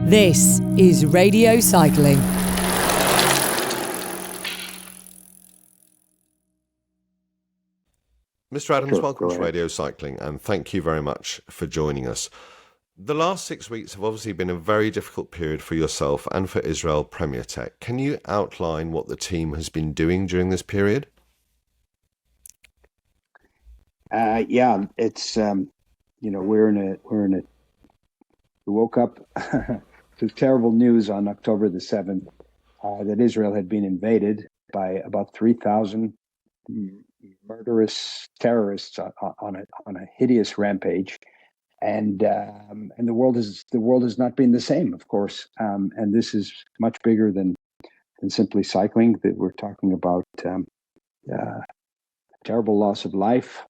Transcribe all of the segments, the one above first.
This is Radio Cycling. Mr. Adams, welcome to Radio Cycling, and thank you very much for joining us. The last 6 weeks have obviously been a very difficult period for yourself and for Israel-PremierTech. Can you outline what the team has been doing during this period? It's we woke up to terrible news on October the 7th that Israel had been invaded by about 3,000 murderous terrorists on a hideous rampage, and the world has not been the same, of course, and this is much bigger than simply cycling. That we're talking about terrible loss of life,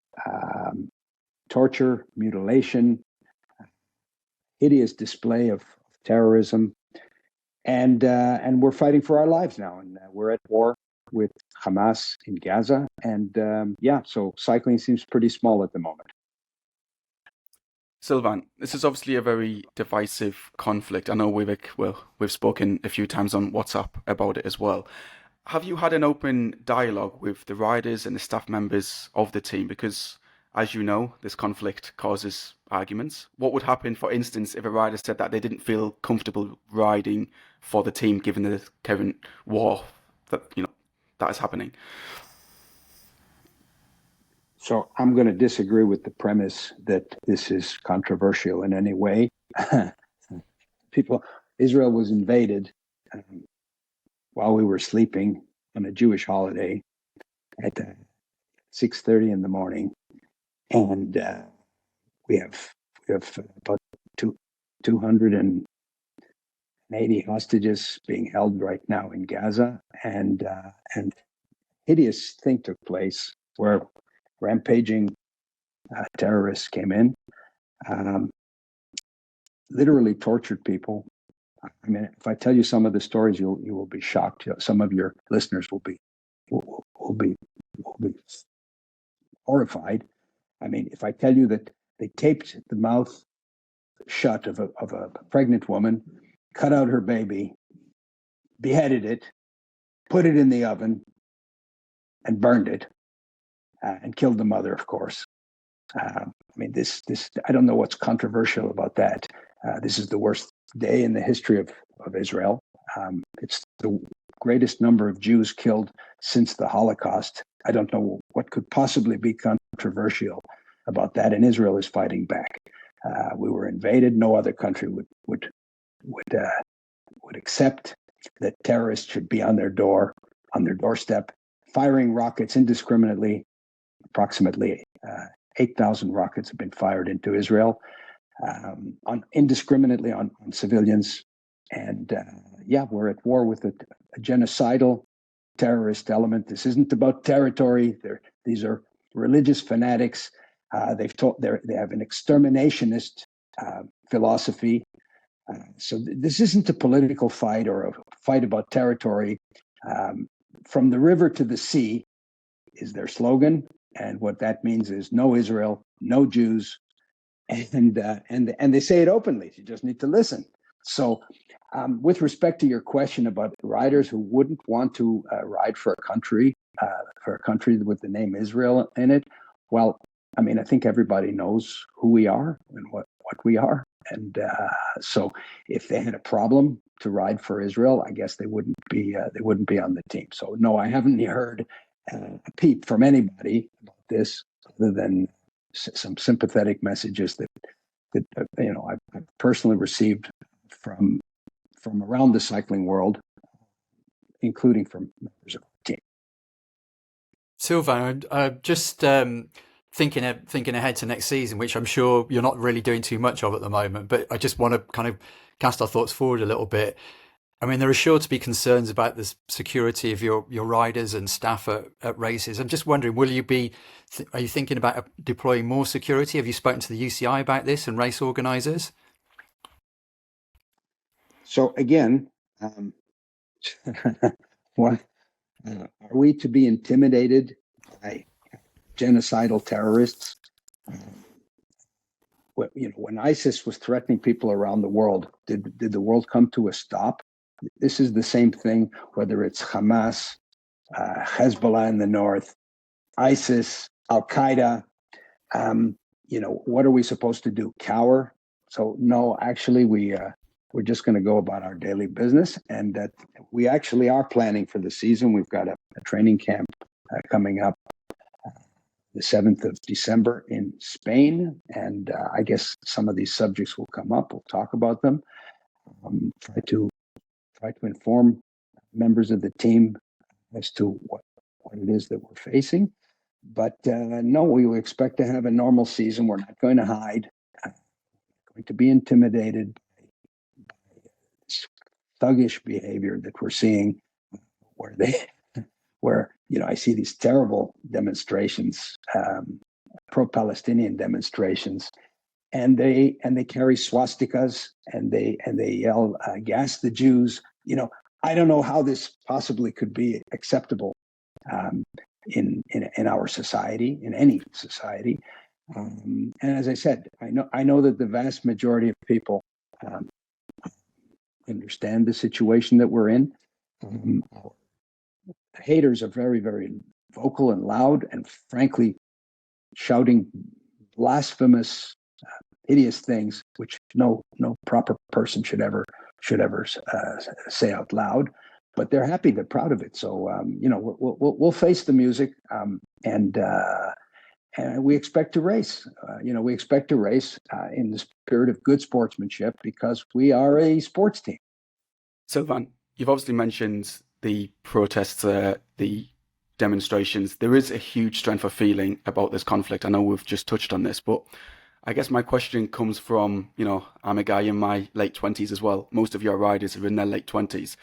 torture, mutilation, hideous display of terrorism, and we're fighting for our lives now, and we're at war with Hamas in Gaza, and so cycling seems pretty small at the moment. Sylvan, this is obviously a very divisive conflict. I know we've spoken a few times on WhatsApp about it as well. Have you had an open dialogue with the riders and the staff members of the team? Because, as you know, this conflict causes arguments. What would happen, for instance, if a rider said that they didn't feel comfortable riding for the team given the current war that is happening? So I'm going to disagree with the premise that this is controversial in any way. Israel was invaded while we were sleeping on a Jewish holiday at 6:30 in the morning, and we have about 280 hostages being held right now in Gaza, and hideous thing took place where rampaging terrorists came in, literally tortured people. I mean, if I tell you some of the stories, you will be shocked. Some of your listeners will be horrified. I mean, if I tell you that they taped the mouth shut of a pregnant woman, cut out her baby, beheaded it, put it in the oven, and burned it, and killed the mother, of course. I mean, this I don't know what's controversial about that. This is the worst day in the history of Israel. It's the greatest number of Jews killed since the Holocaust. I don't know what could possibly be controversial about that, and Israel is fighting back. We were invaded. No other country would accept that terrorists should be on their doorstep, firing rockets indiscriminately. Approximately 8,000 rockets have been fired into Israel, indiscriminately on civilians. And we're at war with a genocidal terrorist element. This isn't about territory. These are religious fanatics. They have an exterminationist philosophy. So this isn't a political fight or a fight about territory. From the river to the sea is their slogan. And what that means is no Israel, no Jews, and they say it openly. You just need to listen. So, with respect to your question about riders who wouldn't want to ride for a country with the name Israel in it, well, I mean, I think everybody knows who we are and what we are, and so if they had a problem to ride for Israel, I guess they wouldn't be on the team. So, no, I haven't heard a peep from anybody about this, other than some sympathetic messages that I've personally received from around the cycling world, including from members of the team. Sylvan, just thinking ahead to next season, which I'm sure you're not really doing too much of at the moment, but I just want to kind of cast our thoughts forward a little bit. I mean, there are sure to be concerns about the security of your riders and staff at races. I'm just wondering, are you thinking about deploying more security? Have you spoken to the UCI about this and race organisers? So again, are we to be intimidated by genocidal terrorists? when ISIS was threatening people around the world, did the world come to a stop? This is the same thing, whether it's Hamas, Hezbollah in the north, ISIS, Al Qaeda. What are we supposed to do? Cower? So no, actually, we're just going to go about our daily business, and that we actually are planning for the season. We've got a training camp coming up the 7th of December in Spain, and I guess some of these subjects will come up. We'll talk about them. Try to inform members of the team as to what it is that we're facing. But no, we expect to have a normal season. We're not going to hide. We're going to be intimidated by this thuggish behavior that we're seeing, where I see these terrible demonstrations, pro-Palestinian demonstrations, and they carry swastikas and they yell "gas the Jews." I don't know how this possibly could be acceptable in our society, in any society. And as I said, I know that the vast majority of people understand the situation that we're in. Haters are very, very vocal and loud, and frankly, shouting blasphemous, hideous things, which no proper person should ever say out loud. But they're happy, they're proud of it. So we'll face the music, and we expect to race. We expect to race in the spirit of good sportsmanship, because we are a sports team. Sylvan, you've obviously mentioned the protests, the demonstrations. There is a huge strength of feeling about this conflict. I know we've just touched on this, but I guess my question comes from, I'm a guy in my late 20s as well. Most of your riders are in their late 20s.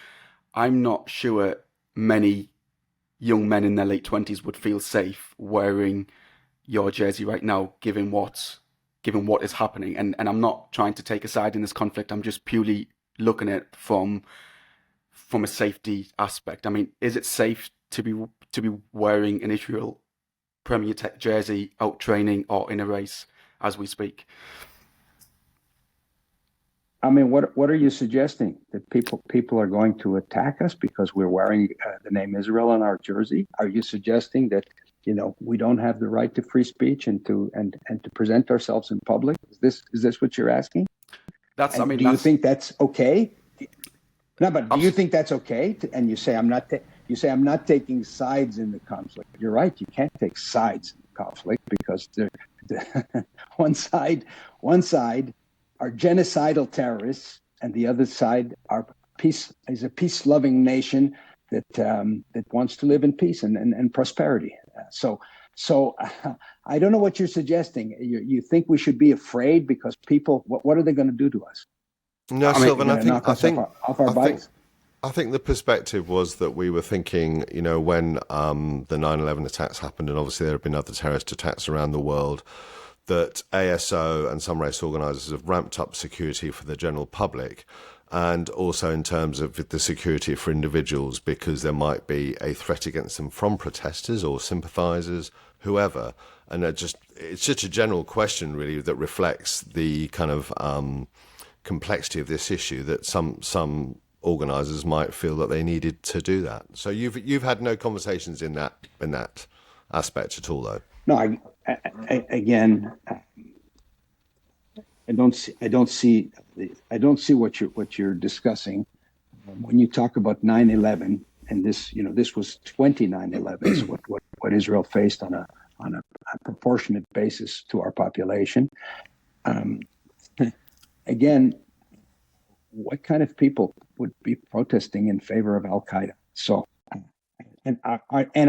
I'm not sure many young men in their late 20s would feel safe wearing your jersey right now, given what is happening. And I'm not trying to take a side in this conflict. I'm just purely looking at it from a safety aspect. I mean, is it safe to be wearing an Israel-PremierTech jersey out training or in a race as we speak? I mean, what are you suggesting? That people are going to attack us because we're wearing the name Israel on our jersey? Are you suggesting that we don't have the right to free speech and to present ourselves in public? Is this what you're asking? Do you think that's okay? No, but do you think that's okay? And you say I'm not taking sides in the conflict. You're right. You can't take sides in the conflict, because one side are genocidal terrorists, and the other side is a peace-loving nation that wants to live in peace and prosperity. So I don't know what you're suggesting. You think we should be afraid because people? What are they going to do to us? No, Sylvan, I think off our bikes. I think the perspective was that we were thinking, when the 9/11 attacks happened, and obviously there have been other terrorist attacks around the world, that ASO and some race organisers have ramped up security for the general public, and also in terms of the security for individuals, because there might be a threat against them from protesters or sympathisers, whoever. And it's just a general question, really, that reflects the kind of complexity of this issue, that some organisers might feel that they needed to do that. So you've had no conversations in that aspect at all, though. No, I don't see what you're discussing when you talk about 9/11, and this was 29/11, so what Israel faced on a proportionate basis to our population. Again, what kind of people would be protesting in favor of Al Qaeda? So, and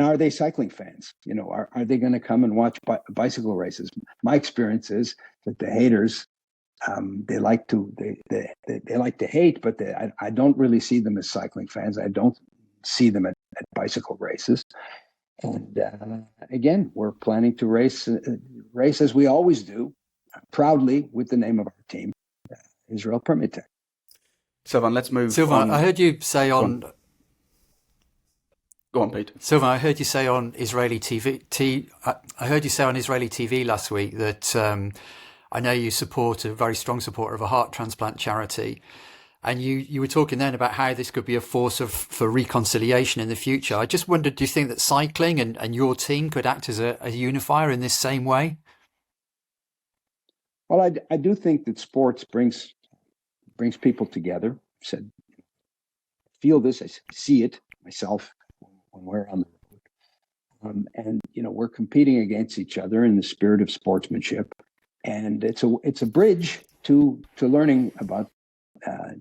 are they cycling fans? Are they going to come and watch bicycle races? My experience is that the haters, they like to hate, but I don't really see them as cycling fans. I don't see them at bicycle races. And again, we're planning to race as we always do, proudly, with the name of our team, Israel-PremierTech. Sylvan, let's move. Sylvan, I heard you say on. Go on, Pete. Sylvan, I heard you say on Israeli TV. I heard you say on Israeli TV last week that I know you support a very strong supporter of a heart transplant charity. And you were talking then about how this could be a force for reconciliation in the future. I just wondered, do you think that cycling and your team could act as a unifier in this same way? Well, I do think that sports brings people together. Said, feel this, I see it myself when we're on the road, and we're competing against each other in the spirit of sportsmanship, and it's a bridge to learning about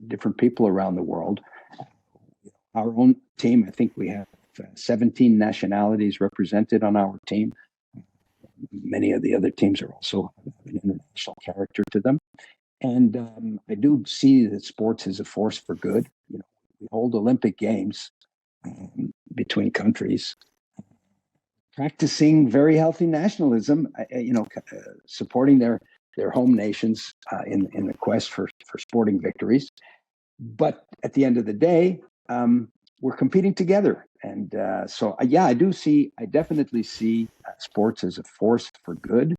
different people around the world. Our own team, I think we have 17 nationalities represented on our team. Many of the other teams are also have an international character to them. And I do see that sports is a force for good. We hold Olympic Games between countries, practicing very healthy nationalism, supporting their home nations in the quest for sporting victories. But at the end of the day, we're competing together. And so, I definitely see sports as a force for good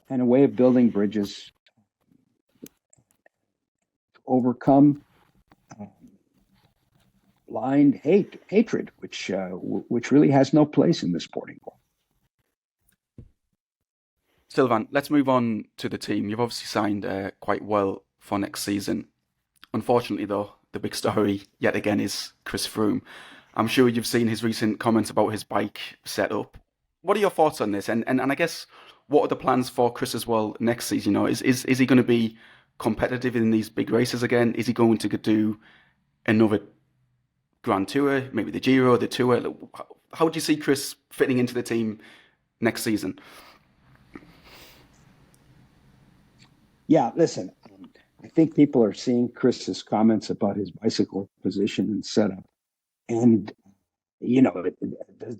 and a way of building bridges to overcome blind hatred, which really has no place in the sporting world. Sylvan, let's move on to the team. You've obviously signed quite well for next season. Unfortunately, though, the big story yet again is Chris Froome. I'm sure you've seen his recent comments about his bike setup. What are your thoughts on this? And I guess, what are the plans for Chris as well next season? Is he going to be competitive in these big races again? Is he going to do another Grand Tour, maybe the Giro, the Tour? How do you see Chris fitting into the team next season? Yeah, listen, I think people are seeing Chris's comments about his bicycle position and setup. And,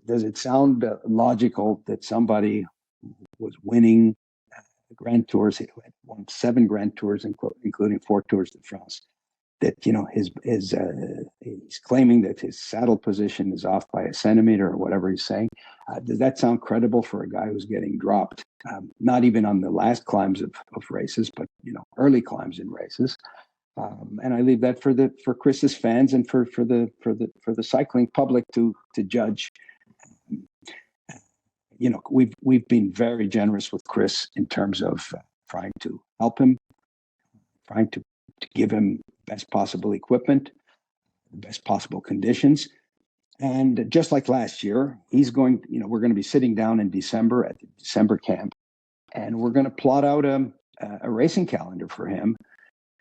does it sound logical that somebody who was winning Grand Tours, he had won 7 Grand Tours, including 4 Tours de France, that, he's claiming that his saddle position is off by a centimeter or whatever he's saying? Does that sound credible for a guy who's getting dropped? Not even on the last climbs of races, but, early climbs in races. And I leave that for Chris's fans and for the cycling public to judge. We've been very generous with Chris in terms of trying to help him, trying to give him best possible equipment, the best possible conditions. And just like last year, we're going to be sitting down in December at the December camp, and we're going to plot out a racing calendar for him.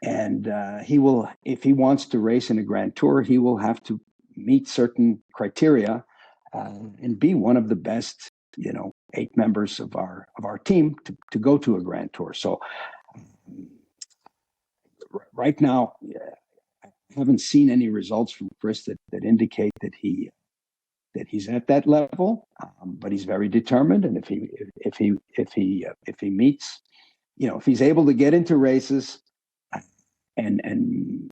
And he will, if he wants to race in a Grand Tour, he will have to meet certain criteria and be one of the best, 8 members of our team to go to a Grand Tour. So right now, I haven't seen any results from Chris that indicate that he's at that level, but he's very determined. And if he meets, if he's able to get into races and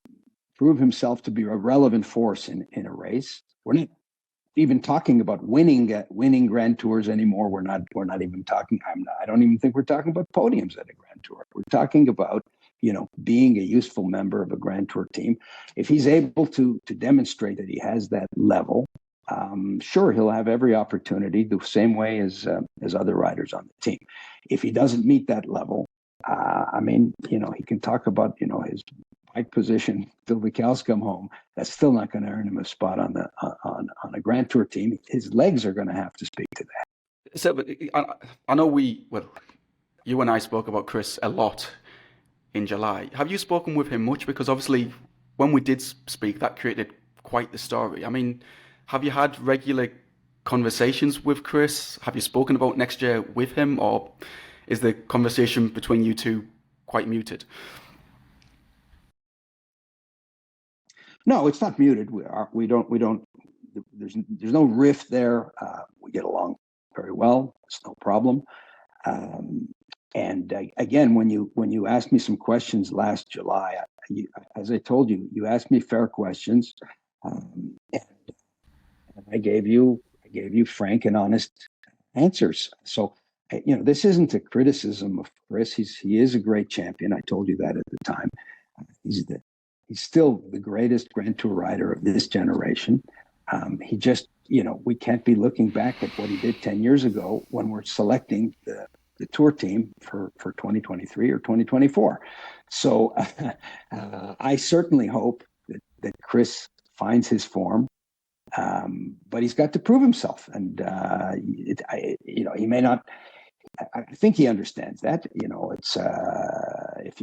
prove himself to be a relevant force in a race, we're not even talking about winning Grand Tours anymore. We're not even talking. I don't even think we're talking about podiums at a Grand Tour. We're talking about being a useful member of a Grand Tour team. If he's able to demonstrate that he has that level, sure, he'll have every opportunity the same way as other riders on the team. If he doesn't meet that level, he can talk about his bike position till the cows come home. That's still not going to earn him a spot on a Grand Tour team. His legs are going to have to speak to that. So, I know you and I spoke about Chris a lot in July. Have you spoken with him much? Because obviously, when we did speak, that created quite the story. Have you had regular conversations with Chris? Have you spoken about next year with him, or is the conversation between you two quite muted? No, it's not muted. We don't. There's no rift there. We get along very well. It's no problem. And again, when you asked me some questions last July, as I told you, you asked me fair questions, and I gave you frank and honest answers. So This isn't a criticism of Chris. He is a great champion. I told you that at the time. He's still the greatest Grand Tour rider of this generation. He just, we can't be looking back at what he did 10 years ago when we're selecting the tour team for 2023 or 2024. So I certainly hope that Chris finds his form, but he's got to prove himself. And, he may not. I think he understands that. It's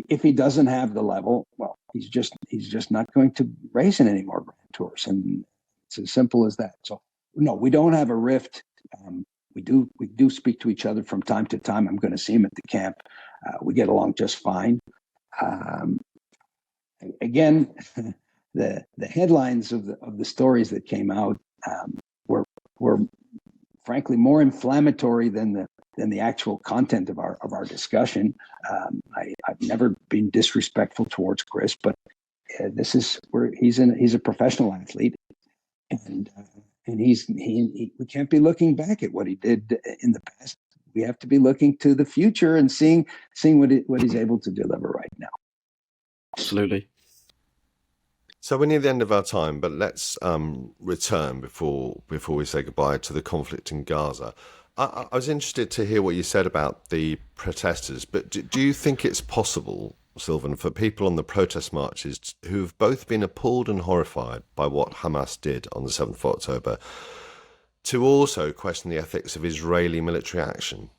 if he doesn't have the level, well, he's just not going to race in any more Grand Tours, and it's as simple as that. So no, we don't have a rift. We do speak to each other from time to time. I'm going to see him at the camp. We get along just fine. Again, the headlines of the stories that came out were frankly more inflammatory than the actual content of our discussion. I've never been disrespectful towards Chris, but this is where he's a professional athlete, and we can't be looking back at what he did in the past. We have to be looking to the future and seeing what he's able to deliver right now. Absolutely. So we're near the end of our time, but let's return before we say goodbye to the conflict in Gaza. I was interested to hear what you said about the protesters, but do you think it's possible, Sylvan, for people on the protest marches who've both been appalled and horrified by what Hamas did on the 7th of October to also question the ethics of Israeli military action?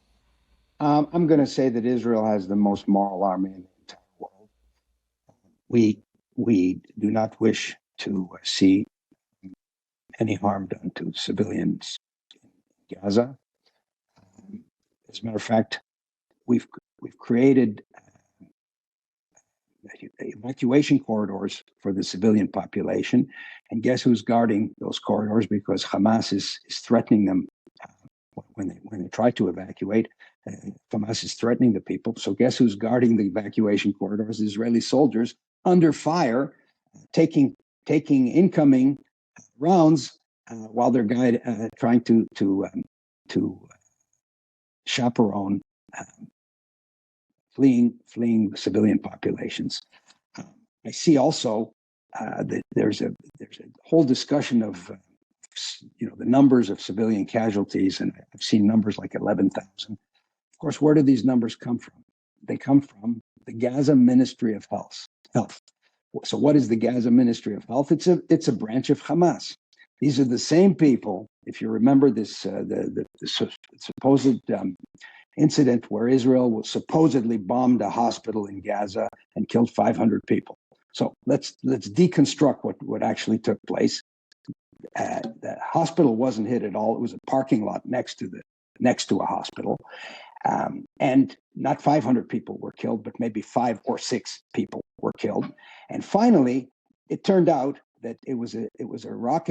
I'm going to say that Israel has the most moral army in the entire world. We do not wish to see any harm done to civilians in Gaza. As a matter of fact, we've created evacuation corridors for the civilian population, and guess who's guarding those corridors? Because Hamas is threatening them when they try to evacuate. Hamas is threatening the people. So guess who's guarding the evacuation corridors? Israeli soldiers under fire, taking incoming rounds while they're trying to chaperone fleeing civilian populations. I see also that there's a whole discussion of the numbers of civilian casualties, and I've seen numbers like 11,000. Of course, where do these numbers come from? They come from the Gaza Ministry of Health. So what is the Gaza Ministry of Health? It's a branch of Hamas. These are the same people. If you remember this, the supposed incident where Israel supposedly bombed a hospital in Gaza and killed 500 people. So let's deconstruct what actually took place. The hospital wasn't hit at all. It was a parking lot next to a hospital, and not 500 people were killed, but maybe 5 or 6 people were killed. And finally, it turned out that it was a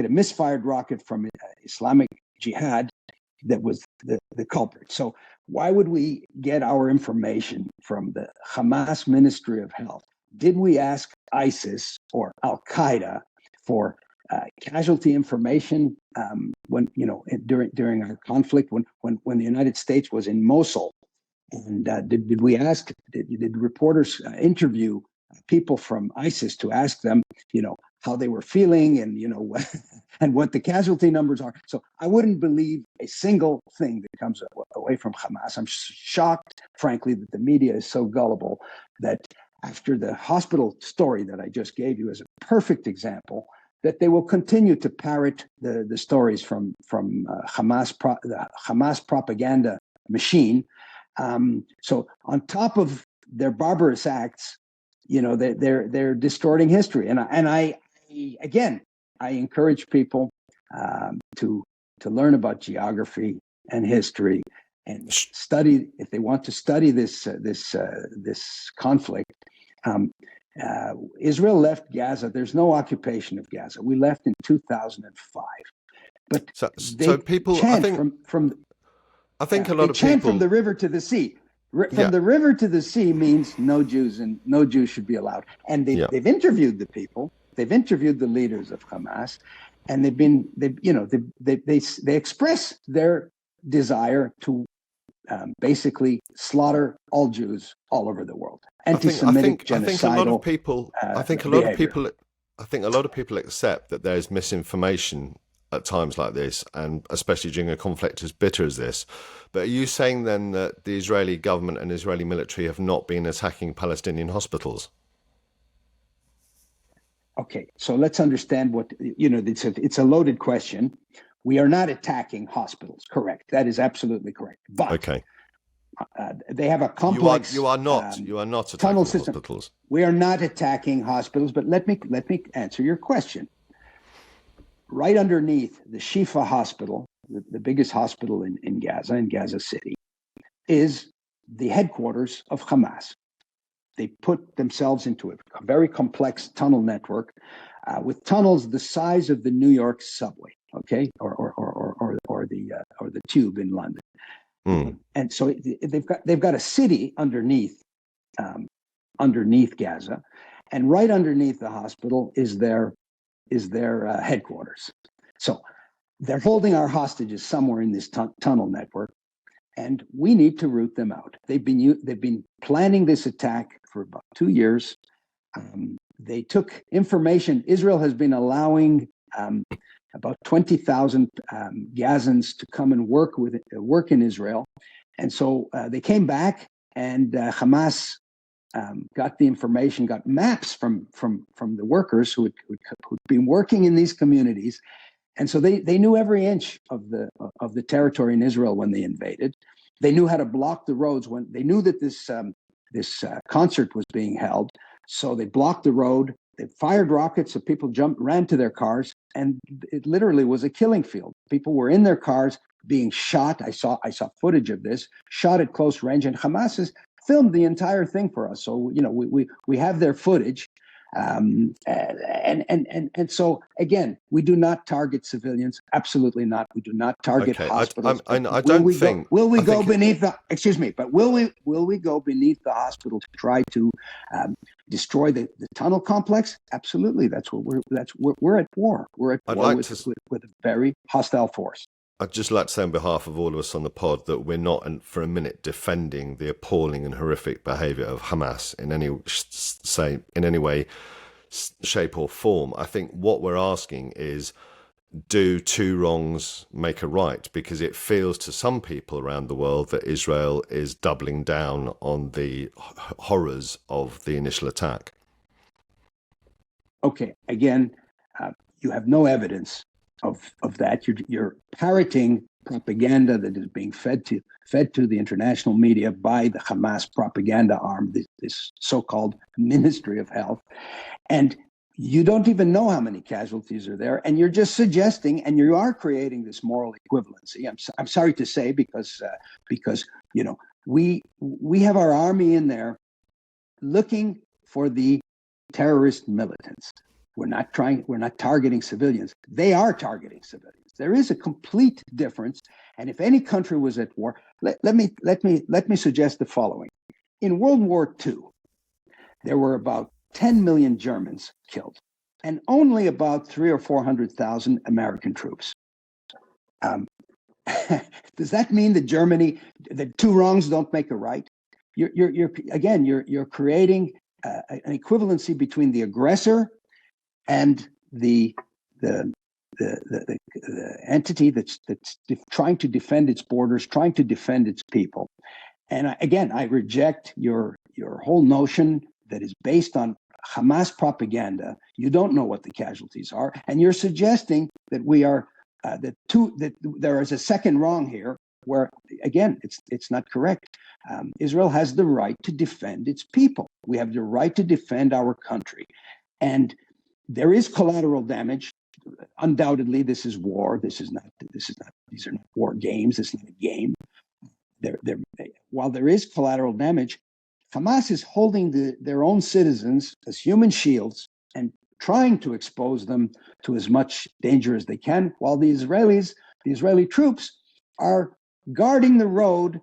misfired rocket from Islamic Jihad that was the culprit. So why would we get our information from the Hamas Ministry of Health? Did we ask ISIS or Al Qaeda for casualty information during our conflict when the United States was in Mosul? And did we ask? Did reporters interview people from ISIS to ask them, how they were feeling and and what the casualty numbers are? So I wouldn't believe a single thing that comes away from Hamas. I'm shocked, frankly, that the media is so gullible that after the hospital story that I just gave you as a perfect example, that they will continue to parrot the stories from the Hamas propaganda machine. So on top of their barbarous acts, they're distorting history. And I encourage people to learn about geography and history and study, if they want to study this conflict. Israel left Gaza. There's no occupation of Gaza. We left in 2005. But so people, chant I think a lot of people from the river to the sea. From the river to the sea means no Jews should be allowed. And they've interviewed the people. They've interviewed the leaders of Hamas, and they express their desire to basically slaughter all Jews all over the world. I Anti-Semitic, genocidal. think a lot of people. I think a lot of people accept that there is misinformation at times like this, and especially during a conflict as bitter as this. But are you saying then that the Israeli government and Israeli military have not been attacking Palestinian hospitals? Okay, so let's understand what, it's a loaded question. We are not attacking hospitals, correct. That is absolutely correct. But okay. They have a complex you are not attacking tunnel system. hospitals. We are not attacking hospitals, but let me answer your question. Right underneath the Shifa hospital, the biggest hospital in Gaza City, is the headquarters of Hamas. They put themselves into a very complex tunnel network with tunnels the size of the New York subway, okay, or the tube in London. And so they've got a city underneath Gaza, and right underneath the hospital is their headquarters. So they're holding our hostages somewhere in this tunnel network, and we need to root them out. They've been planning this attack for about 2 years. They took information. Israel has been allowing about 20,000 Gazans to come and work in Israel, and so they came back, and Hamas got the information, got maps from the workers who'd been working in these communities, and so they knew every inch of the territory in Israel when they invaded. They knew how to block the roads when they knew that this concert was being held. So they blocked the road. They fired rockets, so people ran to their cars, and it literally was a killing field. People were in their cars being shot. I saw footage of this, shot at close range, and Hamas has filmed the entire thing for us. So we have their footage, and so again, we do not target civilians. Absolutely not. We do not target hospitals. I don't think. Will we go beneath the? Excuse me, but will we go beneath the hospital to try to destroy the tunnel complex? Absolutely. We're at war. We're at war with a very hostile force. I'd just like to say on behalf of all of us on the pod that we're not for a minute defending the appalling and horrific behaviour of Hamas in any way, shape or form. I think what we're asking is, do two wrongs make a right? Because it feels to some people around the world that Israel is doubling down on the horrors of the initial attack. Okay, again, you have no evidence of that. You're parroting propaganda that is being fed to the international media by the Hamas propaganda arm, this so-called Ministry of Health, and you don't even know how many casualties are there, and you're just suggesting, and you are creating this moral equivalency. I'm sorry to say, because we have our army in there looking for the terrorist militants. We're not targeting civilians. They are targeting civilians. There is a complete difference. And if any country was at war, let me suggest the following. In World War II, there were about 10 million Germans killed, and only about 300,000 or 400,000 American troops. Does that mean that two wrongs don't make a right? You're creating an equivalency between the aggressor and the entity that's trying to defend its borders, trying to defend its people. And I reject your whole notion that is based on Hamas propaganda. You don't know what the casualties are, and you're suggesting that that there is a second wrong here, where again it's not correct. Israel has the right to defend its people. We have the right to defend our country, and there is collateral damage. Undoubtedly, this is war. These are not war games. This is not a game. While there is collateral damage, Hamas is holding their own citizens as human shields and trying to expose them to as much danger as they can, while the Israeli troops are guarding the road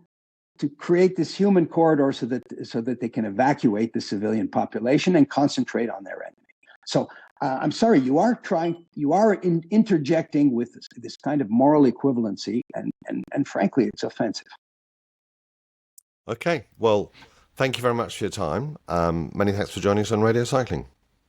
to create this human corridor so that they can evacuate the civilian population and concentrate on their enemy. So I'm sorry, you are interjecting with this kind of moral equivalency, and frankly, it's offensive. Okay, well, thank you very much for your time. Many thanks for joining us on Radio Cycling.